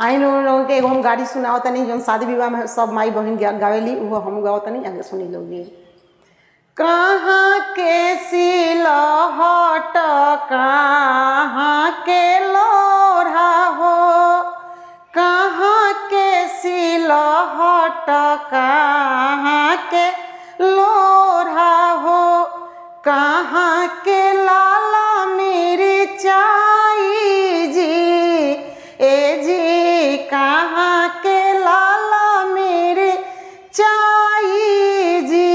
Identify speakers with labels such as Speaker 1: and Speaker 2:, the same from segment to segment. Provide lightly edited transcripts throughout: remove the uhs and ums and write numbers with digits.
Speaker 1: आई लोग के एगो हम गाड़ी सुनाओ तनी जो शादी विवाह में सब माई बहन गावेली वो हम गाओ तनी आगे सुनी लोगी। कहाँ के सिलहट कहाँ के लोढ़ा हो, कहाँ के सिलहट कहाँ के लोढ़ा हो, कहाँ के लाला मिरचाई जी, ए जी कहाँ के लाला मिरचाई जी।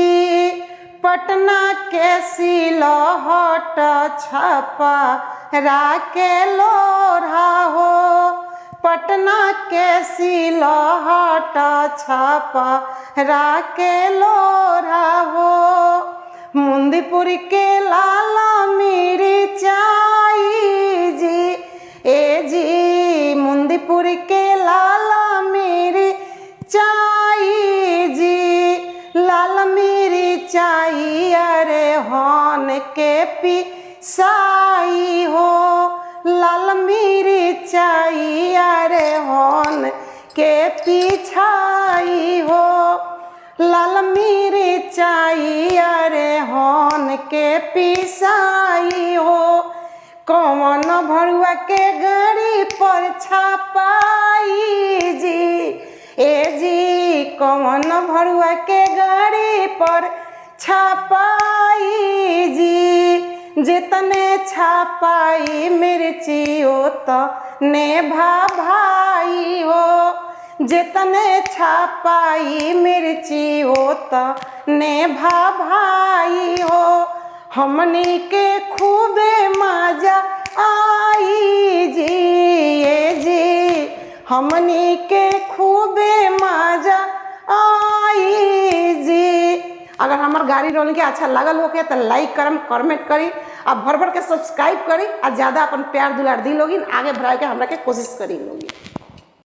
Speaker 1: पटना के सिलहट छपा राके लोढ़ा हो, पटना के सिलहट छपा राके लोढ़ा हो। मुंदीपुर के लाला मिरचाई जी, ए जी मुंदीपुर के लाला मिरचाई जी। लाल मिरचाई अरे हन के पिसाई हो, लाल मिरचाई अरे हन के पिछाई हो, लाल मिरचाई अरे हन के पिसाई हो। कौन भरुआ के गाड़ी पर छपाई जी, ए जी कौन भरुआ के गाड़ी पर छपाई जी। जितने छपाई मिर्ची उतने भाई हो, जितने छपाई मिर्ची उतने भाई हो। हमनी के खूबे मजा आई जी, ए जी हमनी के खूबे मजा आई जी। अगर हमार गाड़ी रोल के अच्छा लगल होके तो लाइक करम, कमेंट करी और भर भर के सब्सक्राइब करी और ज़्यादा अपन प्यार दुलार दी लोगी, आगे बढ़ाए के हमरा के कोशिश करी लोगी।